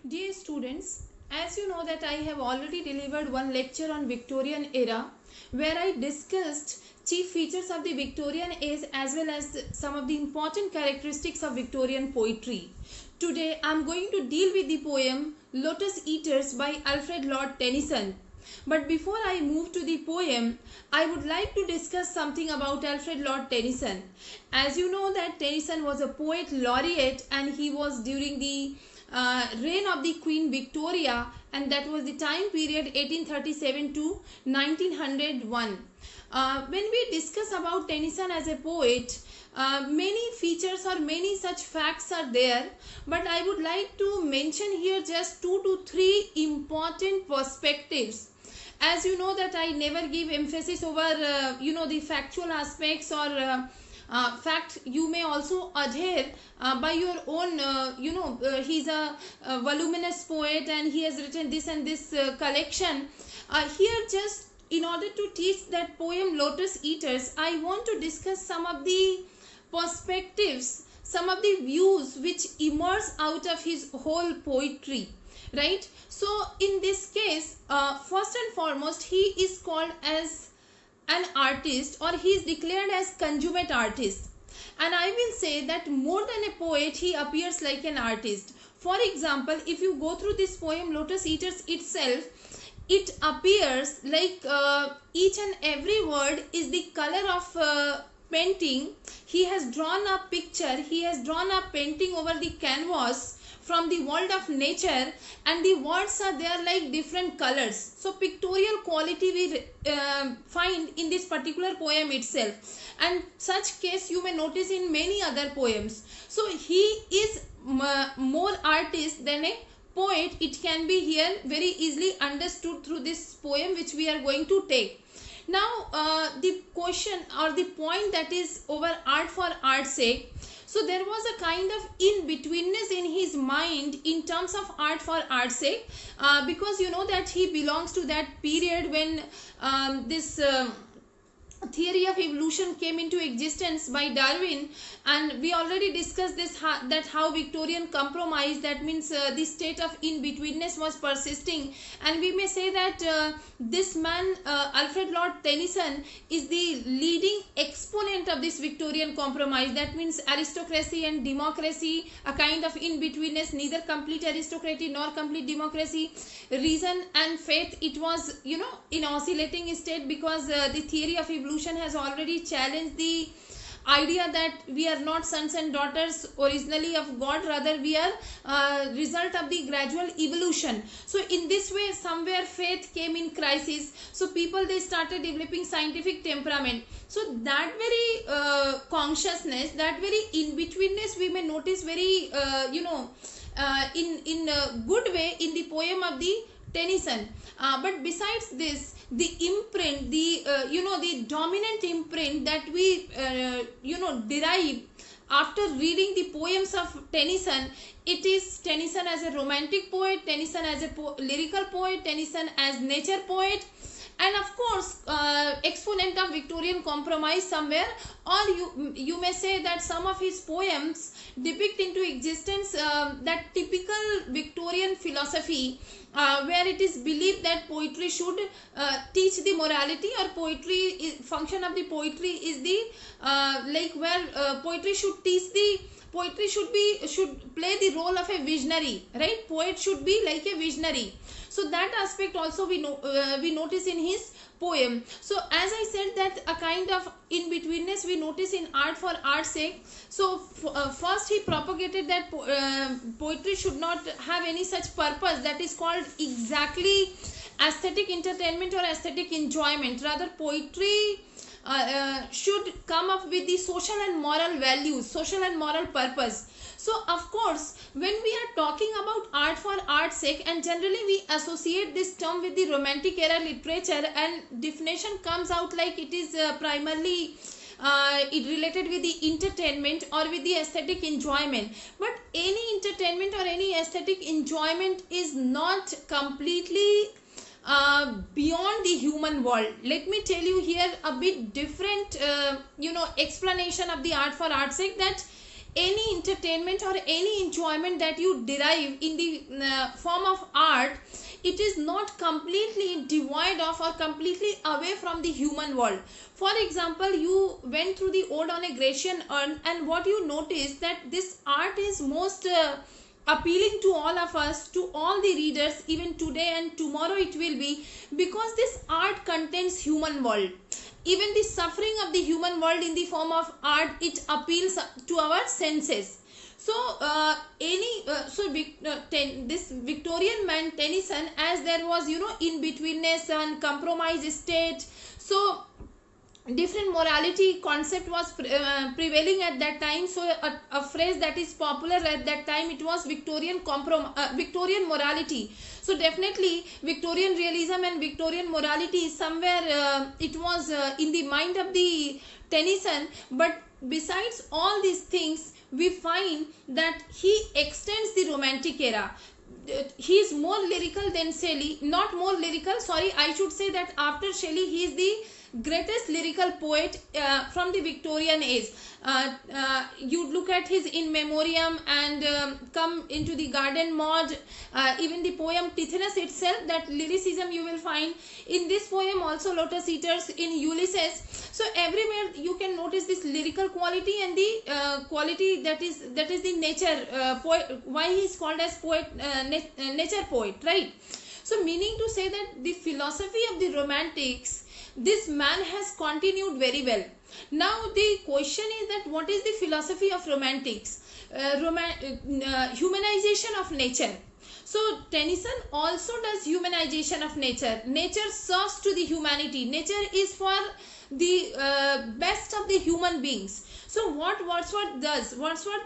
Dear students, as you know that I have already delivered one lecture on Victorian era where I discussed chief features of the Victorian age as well as some of the important characteristics of Victorian poetry. Today I am going to deal with the poem Lotus Eaters by Alfred Lord Tennyson. But before I move to the poem, I would like to discuss something about Alfred Lord Tennyson. As you know that Tennyson was a poet laureate and he was during the reign of the Queen Victoria, and that was the time period 1837 to 1901. When we discuss about Tennyson as a poet, many features or many such facts are there, but I would like to mention here just 2 to 3 important perspectives. As you know that I never give emphasis over the factual aspects or fact. You may also adhere by your own he's a voluminous poet and he has written this and this collection. Here just in order to teach that poem Lotus Eaters, I want to discuss some of the perspectives, some of the views which emerge out of his whole poetry, right? So in this case, first and foremost, he is called as an artist, or he is declared as consummate artist, and I will say that more than a poet he appears like an artist. For example, if you go through this poem Lotus Eaters itself, it appears like each and every word is the color of painting. He has drawn a picture, he has drawn a painting over the canvas from the world of nature, and the words are there like different colors. So pictorial quality we find in this particular poem itself, and such case you may notice in many other poems. So he is more artist than a poet. It can be here very easily understood through this poem which we are going to take. Now the question or the point that is over art for art's sake. So there was a kind of in-betweenness in his mind in terms of art for art's sake, because you know that he belongs to that period when this theory of evolution came into existence by Darwin, and we already discussed this that how Victorian compromise, that means the state of in-betweenness was persisting, and we may say that this man Alfred Lord Tennyson is the leading exponent of this Victorian compromise. That means aristocracy and democracy, a kind of in-betweenness, neither complete aristocracy nor complete democracy, reason and faith. It was in oscillating state because the theory of evolution has already challenged the idea that we are not sons and daughters originally of God, rather we are result of the gradual evolution. So in this way somewhere faith came in crisis, so people they started developing scientific temperament. So that very consciousness, that very in-betweenness we may notice very in a good way in the poem of the Tennyson. But besides this, the imprint, the dominant imprint that we derive after reading the poems of Tennyson, it is Tennyson as a romantic poet, Tennyson as a lyrical poet, Tennyson as nature poet, and of course exponent of Victorian compromise somewhere. Or you may say that some of his poems depict into existence that typical Victorian philosophy, where it is believed that poetry should teach the morality, or function of the poetry is the where poetry should teach the poetry should play the role of a visionary, right? Poet should be like a visionary. So that aspect also we notice in his poem. So as I said that a kind of in-betweenness we notice in art for art's sake. So first he propagated that poetry should not have any such purpose that is called exactly aesthetic entertainment or aesthetic enjoyment. Rather poetry should come up with the social and moral values, social and moral purpose. So of course when we are talking about art for art's sake, and generally we associate this term with the romantic era literature, and definition comes out like it is primarily it related with the entertainment or with the aesthetic enjoyment. But any entertainment or any aesthetic enjoyment is not completely beyond the human world. Let me tell you here a bit different explanation of the art for art's sake, that any entertainment or any enjoyment that you derive in the form of art, it is not completely devoid of or completely away from the human world. For example, you went through the Ode on a Grecian urn, and what you noticed that this art is most appealing to all of us, to all the readers, even today and tomorrow it will be, because this art contains human world. Even the suffering of the human world in the form of art, it appeals to our senses. So this Victorian man Tennyson, as there was in betweenness and compromise state, so different morality concept was prevailing at that time. So a phrase that is popular at that time, it was Victorian morality. So definitely Victorian realism and Victorian morality, somewhere it was in the mind of the Tennyson. But besides all these things, we find that he extends the Romantic era. He is more lyrical than Shelley. Not more lyrical, sorry, I should say that after Shelley he is the greatest lyrical poet from the Victorian age. You look at his In Memoriam and come into the Garden Maud, even the poem Tithonus itself, that lyricism you will find in this poem. Also Lotus Eaters, in Ulysses. So everywhere you can notice this lyrical quality and the quality that is the nature poet. Why he is called as poet, nature poet, right? So meaning to say that the philosophy of the Romantics, this man has continued very well. Now the question is that what is the philosophy of Romantics? Humanization of nature. So Tennyson also does humanization of nature. Nature serves to the humanity. Nature is for the best of the human beings. So what Wordsworth does, Wordsworth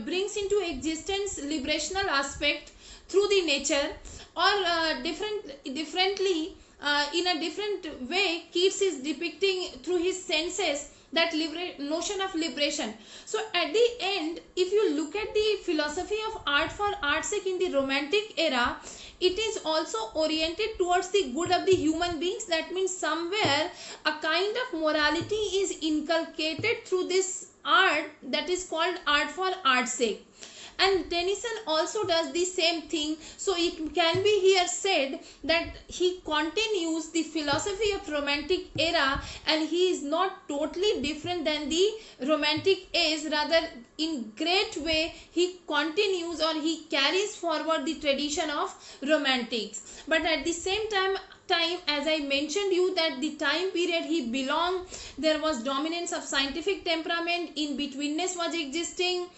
brings into existence liberational aspect through the nature, or differently in a different way, Keats is depicting through his senses that notion of liberation. So at the end, if you look at the philosophy of art for art's sake in the Romantic era, it is also oriented towards the good of the human beings. That means somewhere a kind of morality is inculcated through this art that is called art for art's sake. And Tennyson also does the same thing. So it can be here said that he continues the philosophy of Romantic era, and he is not totally different than the Romantic age. Rather, in great way he continues or he carries forward the tradition of Romantics. But at the same time, as I mentioned you, that the time period he belonged, there was dominance of scientific temperament, in betweenness was existing,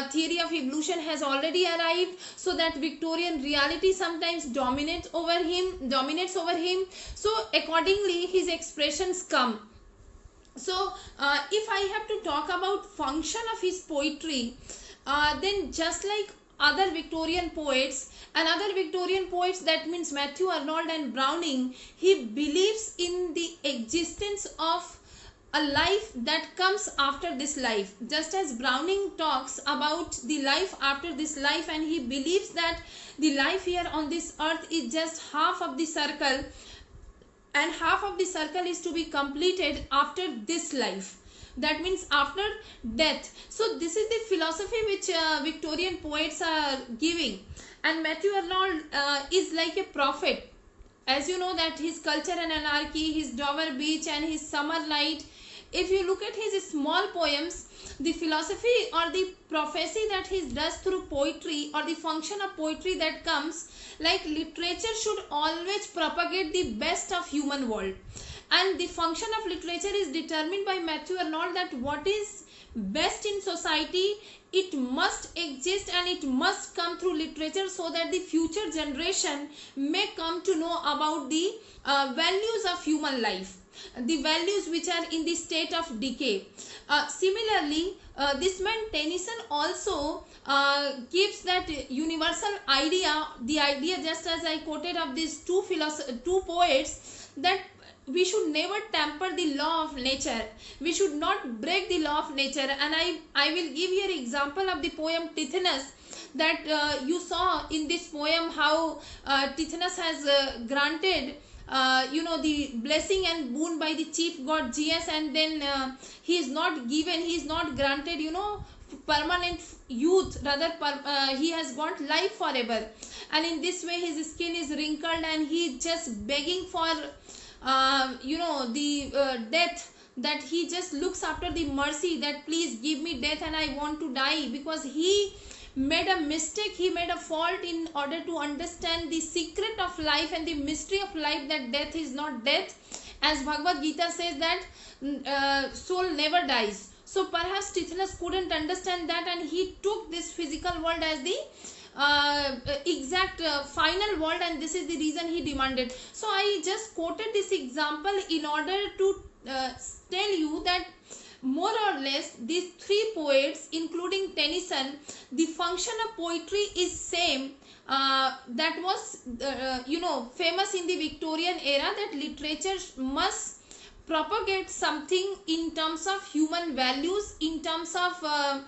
theory of evolution has already arrived, so that Victorian reality sometimes dominates over him. So accordingly his expressions come. So if I have to talk about function of his poetry, then just like other Victorian poets, that means Matthew Arnold and Browning, he believes in the existence of a life that comes after this life. Just as Browning talks about the life after this life, and he believes that the life here on this earth is just half of the circle, and half of the circle is to be completed after this life. That means after death. So this is the philosophy which Victorian poets are giving. And Matthew Arnold is like a prophet. As you know that his Culture and Anarchy, his Dover Beach and his Summer Light, if you look at his small poems, the philosophy or the prophecy that he does through poetry, or the function of poetry that comes, like literature should always propagate the best of human world. And the function of literature is determined by Matthew Arnold, that what is best in society, it must exist and it must come through literature, so that the future generation may come to know about the values of human life, the values which are in the state of decay. Similarly, this man Tennyson also gives that universal idea, the idea just as I quoted of these two poets, that we should never tamper the law of nature. We should not break the law of nature. And I will give here example of the poem Tithonus, that you saw in this poem how Tithonus has granted the blessing and boon by the chief god Zeus, and then he is not granted permanent youth, rather he has got life forever, and in this way his skin is wrinkled and he just begging for the death, that he just looks after the mercy, that please give me death and I want to die, because he made a mistake, he made a fault in order to understand the secret of life and the mystery of life, that death is not death. As Bhagavad Gita says that soul never dies. So perhaps Tithnas couldn't understand that, and he took this physical world as the exact final world, and this is the reason he demanded. So I just quoted this example in order to tell you that more or less these three poets, including Tennyson, the function of poetry is same. That was famous in the Victorian era, that literature must propagate something in terms of human values, in terms of the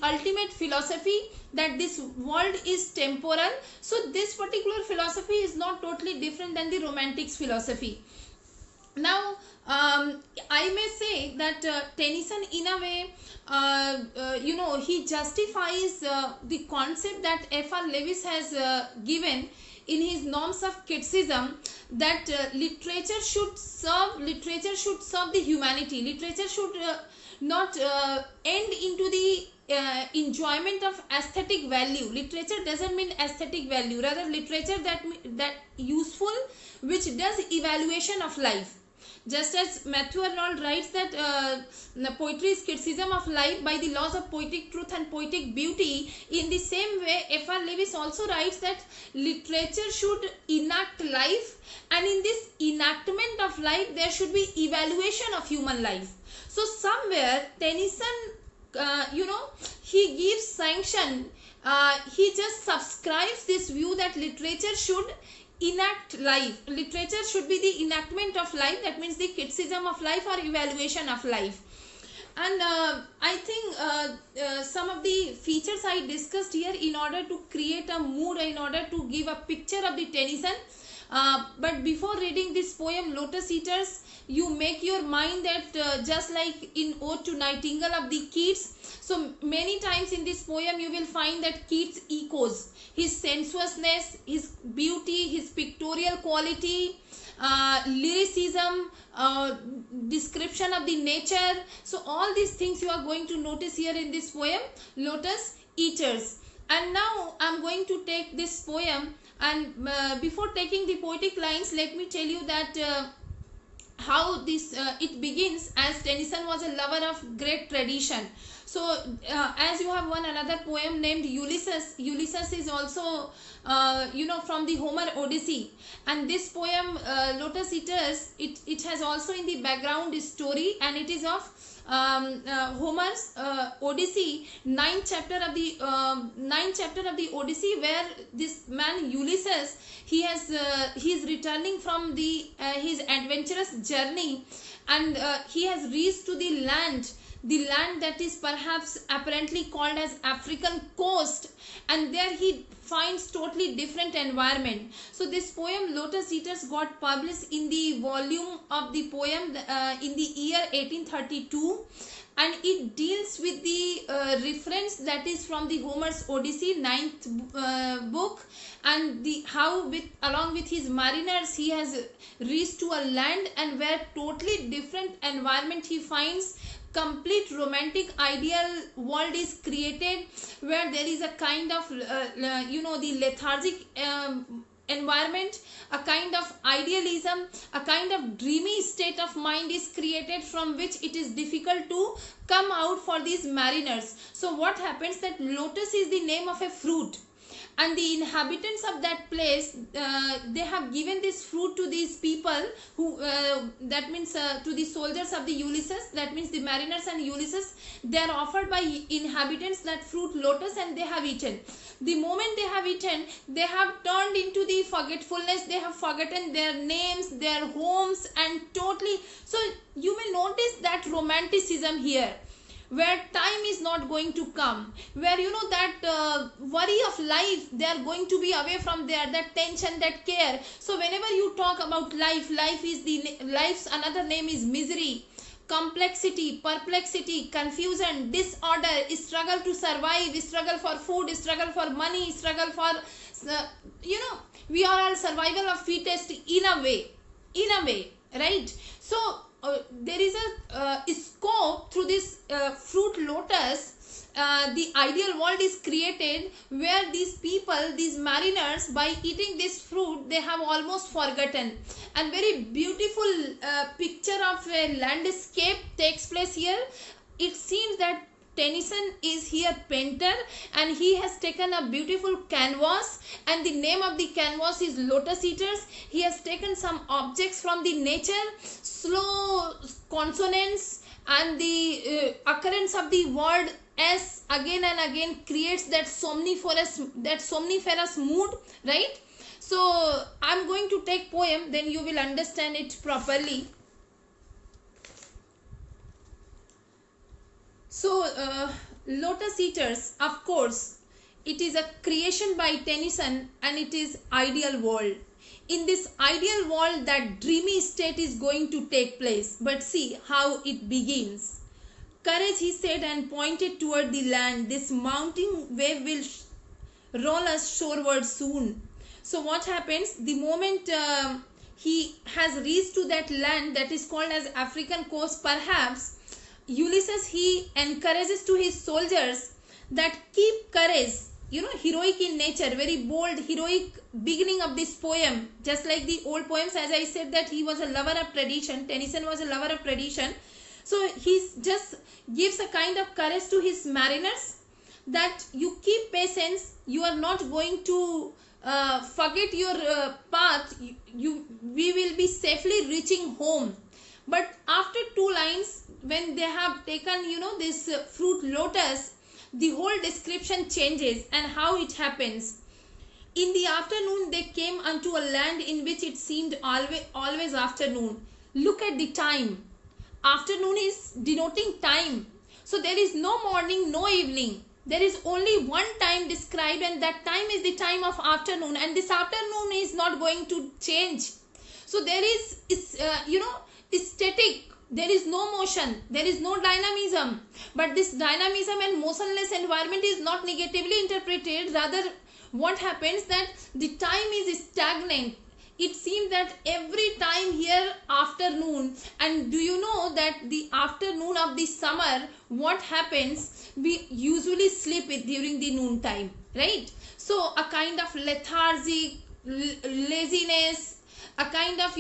ultimate philosophy, that this world is temporal. So this particular philosophy is not totally different than the romantics philosophy. Now I may say that Tennyson in a way he justifies the concept that F.R. Lewis has given in his Norms of Criticism, that literature should serve the humanity. Literature should not end into the enjoyment of aesthetic value. Literature doesn't mean aesthetic value, rather literature that useful, which does evaluation of life. Just as Matthew Arnold writes that poetry is criticism of life by the laws of poetic truth and poetic beauty, in the same way F.R. Lewis also writes that literature should enact life, and in this enactment of life there should be evaluation of human life. So somewhere Tennyson he gives sanction, he just subscribes this view that literature should enact life. Literature should be the enactment of life, that means the criticism of life or evaluation of life. And I think some of the features I discussed here in order to create a mood, in order to give a picture of the Tennyson. But before reading this poem Lotus Eaters, you make your mind that just like in Ode to Nightingale of the Keats, so many times in this poem you will find that Keats echoes his sensuousness, his beauty, his pictorial quality, lyricism, description of the nature. So all these things you are going to notice here in this poem Lotus Eaters. And now I am going to take this poem, and before taking the poetic lines, let me tell you that how this it begins, as Tennyson was a lover of great tradition. So as you have one another poem named Ulysses. Ulysses is also from the Homer Odyssey, and this poem Lotus Eaters, it has also in the background story, and it is of Homer's Odyssey, ninth chapter of the Odyssey, where this man Ulysses, he is returning from his adventurous journey, and he has reached to the land that is perhaps apparently called as African coast, and there he finds totally different environment. So this poem Lotus Eaters got published in the volume of the poem in the year 1832, and it deals with the reference that is from the Homer's Odyssey, ninth book, and how along with his mariners he has reached to a land, and where totally different environment he finds. Complete romantic ideal world is created, where there is a kind of the lethargic environment, a kind of idealism, a kind of dreamy state of mind is created, from which it is difficult to come out for these mariners. So what happens, that lotus is the name of a fruit, and the inhabitants of that place, they have given this fruit to these people who that means to the soldiers of the Ulysses, that means the mariners and Ulysses, they are offered by inhabitants that fruit lotus, and they have eaten. The moment they have eaten, they have turned into the forgetfulness, they have forgotten their names, their homes, and totally. So you will notice that romanticism here, where time is not going to come, where that worry of life, they are going to be away from there, that tension, that care. So whenever you talk about life's another name is misery, complexity, perplexity, confusion, disorder, struggle to survive, struggle for food, struggle for money, struggle for, we are all survival of fittest in a way, right? So there is a scope through this fruit lotus. The ideal world is created where these people, these mariners, by eating this fruit, they have almost forgotten. And very beautiful picture of a landscape takes place here. It seems that Tennyson is here painter, and he has taken a beautiful canvas, and the name of the canvas is Lotus Eaters. He has taken some objects from the nature, slow consonants, and the occurrence of the word S again and again creates that somniferous mood, right? So I'm going to take poem, then you will understand it properly. So Lotus Eaters, of course, it is a creation by Tennyson, and it is ideal world. In this ideal world, that dreamy state is going to take place. But see how it begins. Courage, he said, and pointed toward the land. This mounting wave will roll us shoreward soon. So what happens? The moment he has reached to that land that is called as African coast, perhaps, Ulysses, he encourages to his soldiers that keep courage, heroic in nature, very bold, heroic beginning of this poem. Just like the old poems, as I said, that he was a lover of tradition. Tennyson was a lover of tradition. So he just gives a kind of courage to his mariners that you keep patience, you are not going to forget your path, we will be safely reaching home. But after 2 lines, when they have taken, this fruit lotus, the whole description changes, and how it happens. In the afternoon they came unto a land in which it seemed always afternoon. Look at the time. Afternoon is denoting time. So there is no morning, no evening. There is only one time described, and that time is the time of afternoon, and this afternoon is not going to change. So there is, static. There is no motion. There is no dynamism. But this dynamism and motionless environment is not negatively interpreted. Rather, what happens that the time is stagnant. It seems that every time here afternoon, and do you know that the afternoon of the summer, what happens? We usually sleep during the noon time, right? So a kind of lethargic laziness, a kind of,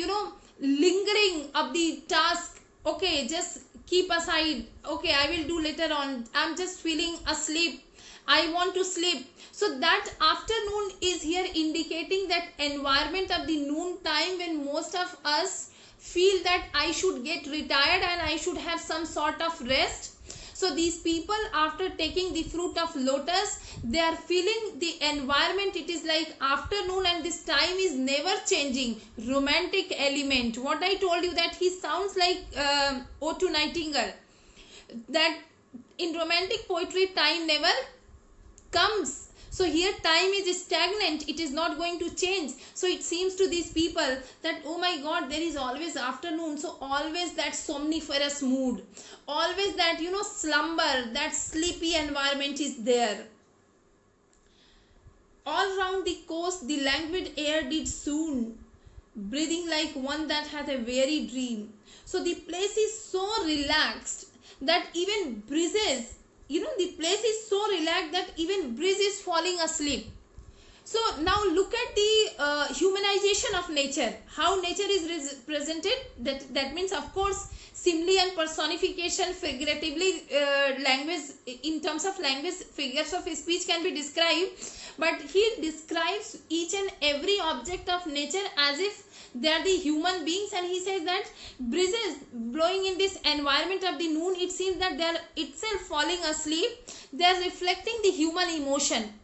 lingering of the task. Okay, just keep aside. Okay, I will do later on. I'm just feeling asleep. I want to sleep. So that afternoon is here indicating that environment of the noon time, when most of us feel that I should get retired and I should have some sort of rest. So these people, after taking the fruit of lotus, they are feeling the environment. It is like afternoon, and this time is never changing. Romantic element. What I told you, that he sounds like Ode to Nightingale. That in romantic poetry, time never comes. So here time is stagnant. It is not going to change. So it seems to these people that, oh my God, there is always afternoon. So always that somniferous mood. Always that, slumber, that sleepy environment is there. All round the coast, the languid air did soon, breathing like one that hath a weary dream. So the place is so relaxed that even breezes, the place is so relaxed that even breeze is falling asleep. So now look at the humanization of nature. How nature is presented. That means, of course, simile and personification, figuratively, language, in terms of language, figures of speech can be described. But he describes each and every object of nature as if they are the human beings, and he says that breezes blowing in this environment of the noon, it seems that they are itself falling asleep. They are reflecting the human emotion.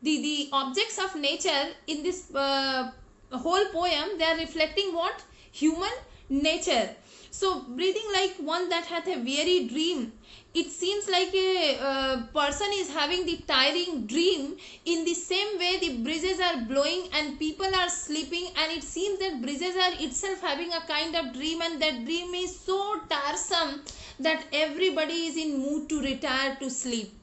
The objects of nature in this whole poem, they are reflecting what? Human nature. So breathing like one that hath a weary dream. It seems like a person is having the tiring dream. In the same way, the breezes are blowing and people are sleeping, and it seems that breezes are itself having a kind of dream, and that dream is so tiresome that everybody is in mood to retire to sleep.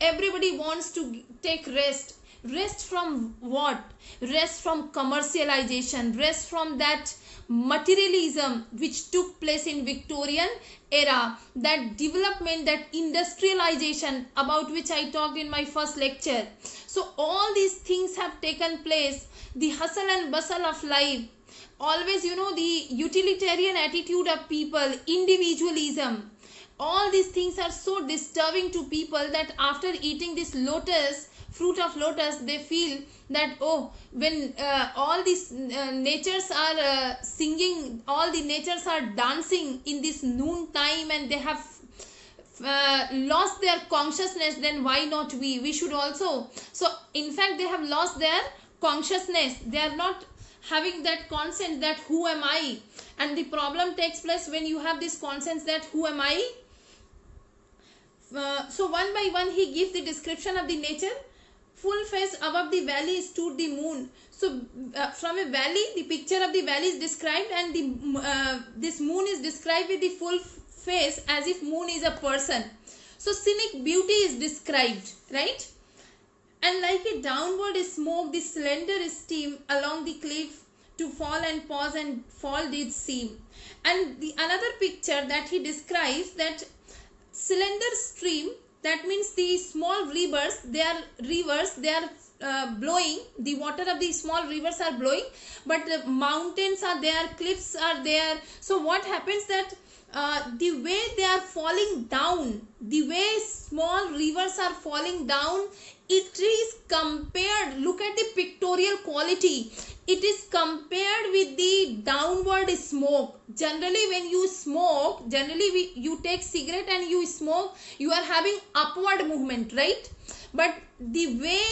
Everybody wants to take rest. Rest from what? Rest from commercialization, rest from that materialism which took place in Victorian era, that development, that industrialization about which I talked in my first lecture. So all these things have taken place. The hustle and bustle of life, always, the utilitarian attitude of people, individualism, all these things are so disturbing to people that after eating this fruit of lotus, they feel that, oh, when all these natures are singing, all the natures are dancing in this noon time, and they have lost their consciousness, then why not we should also. So in fact, they have lost their consciousness. They are not having that conscience that who am I. And the problem takes place when you have this conscience that who am I. So one by one he gives the description of the nature. Full face above the valley stood the moon. So from a valley, the picture of the valley is described, and the this moon is described with the full face as if moon is a person. So scenic beauty is described, right? And like a downward smoke, the slender steam along the cliff to fall and pause and fall did seem. And the another picture that he describes, that slender stream, that means the small rivers, they are blowing, the water of the small rivers are blowing, but the mountains are there, cliffs are there. So what happens that the way they are falling down, the way small rivers are falling down, it is compared, look at the pictorial quality, it is compared with the downward smoke. Generally when you smoke, you take cigarette and you smoke, you are having upward movement, right? But the way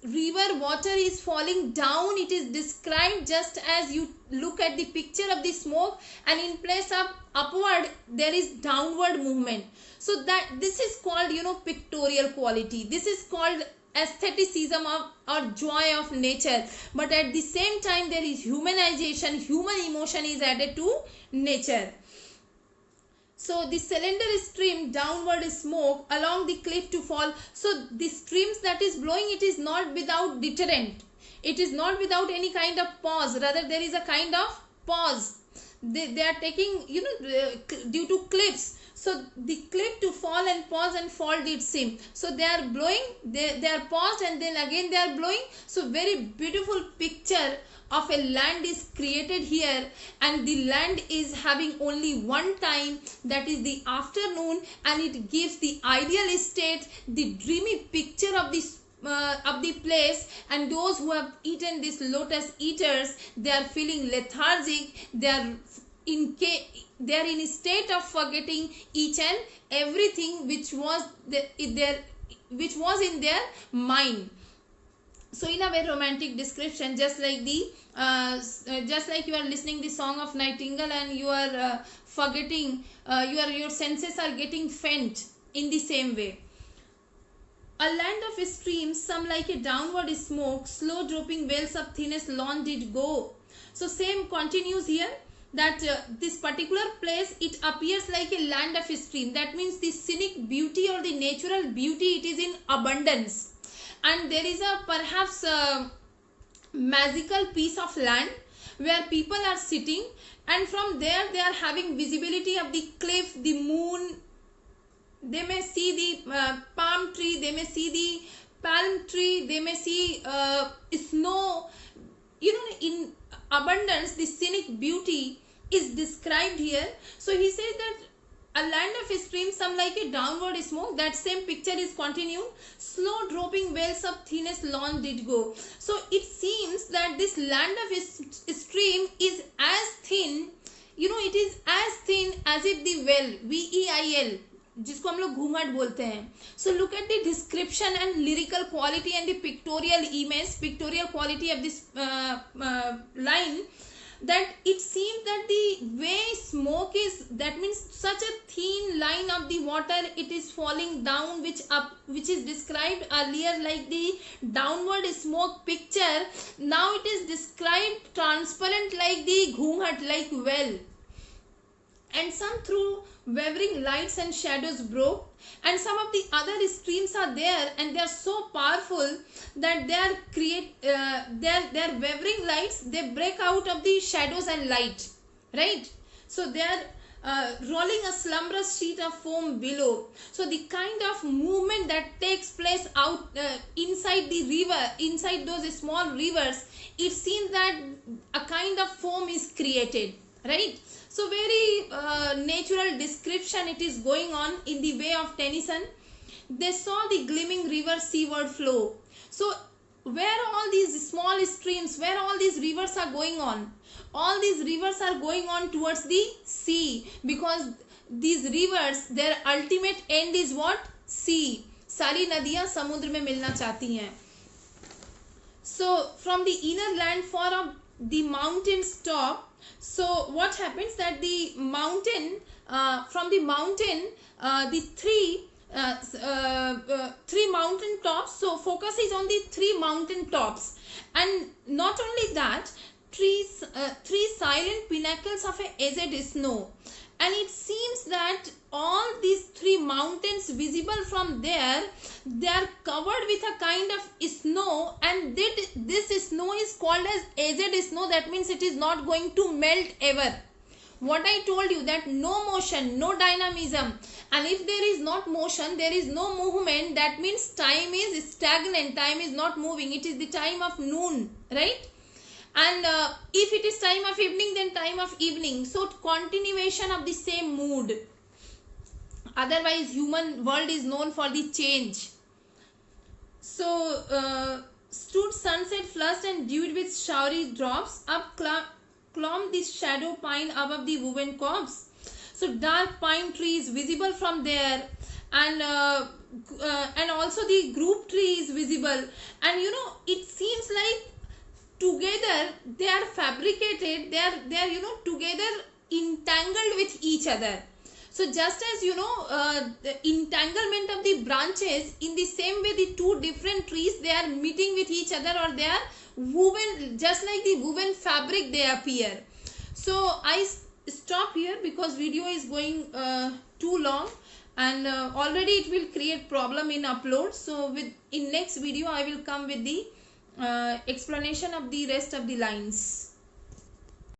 river water is falling down, it is described just as you look at the picture of the smoke, and in place of upward there is downward movement. So that this is called, pictorial quality. This is called aestheticism or joy of nature. But at the same time there is humanization, human emotion is added to nature. So the cylinder stream, downward smoke along the cliff to fall. So the streams that is blowing, it is not without deterrent, it is not without any kind of pause, rather there is a kind of pause. They are taking, due to cliffs. So the cliff to fall and pause and fall did seem. So they are blowing, they are paused, and then again they are blowing. So very beautiful picture of a land is created here, and the land is having only one time, that is the afternoon, and it gives the ideal state, the dreamy picture of the place. And those who have eaten this lotus eaters, they are feeling lethargic, they are in a state of forgetting each and everything which was in their mind. So in a very romantic description, just like you are listening the song of Nightingale and you are forgetting, your senses are getting faint. In the same way, a land of streams, some like a downward smoke, slow dropping veils of thinnest lawn did go. So same continues here, that this particular place, it appears like a land of stream. That means the scenic beauty or the natural beauty, it is in abundance, and there is a perhaps magical piece of land where people are sitting, and from there they are having visibility of the cliff, the moon. They may see the palm tree, they may see the palm tree, they may see snow. In abundance, the scenic beauty is described here. So he said that a land of streams, some like a downward smoke, that same picture is continued. Slow dropping veils of thinnest lawn did go. So it seems that this land of stream is as thin, it is as thin as if the well, VEIL, जिसको हम लोग घूंघट बोलते हैं. So look at the description and lyrical quality and the pictorial image, pictorial quality of this line. that it seems that the way smoke is, that means such a thin line of the water, it is falling down, which is described earlier like the downward smoke picture. Now it is described transparent like the ghungat, like well. And some through wavering lights and shadows broke, and some of the other streams are there, and they are so powerful that they are their wavering lights, they break out of the shadows and light, right? So they are rolling a slumberous sheet of foam below. So the kind of movement that takes place out inside the river, inside those small rivers, it seems that a kind of foam is created, right? So very natural description it is going on in the way of Tennyson. They saw the gleaming river seaward flow. So where all these small streams, where all these rivers are going on? All these rivers are going on towards the sea, because these rivers, their ultimate end is what? Sea. सारी नदियां समुद्र में मिलना चाहती हैं. So from the inner land far of the mountain's top, so what happens that the mountain, from the mountain, the three mountain tops, so focus is on the three mountain tops, and not only that, three silent pinnacles of a aged snow. And it seems that all these three mountains visible from there, they are covered with a kind of snow, and this snow is called as aged snow. That means it is not going to melt ever. What I told you, that no motion, no dynamism, and if there is not motion, there is no movement, that means time is stagnant, time is not moving. It is the time of noon, right? And if it is time of evening, then time of evening. So continuation of the same mood. Otherwise human world is known for the change. So stood sunset flushed and dewed with showery drops, up clomb the shadow pine above the woven copse. So dark pine trees visible from there, and also the group tree is visible, and you know, it seems like together they are fabricated, they are you know, together entangled with each other. So just as you know, the entanglement of the branches, in the same way the two different trees, they are meeting with each other, or they are woven, just like the woven fabric they appear. So I stop here because video is going too long, and already it will create problem in upload. So in next video I will come with the explanation of the rest of the lines.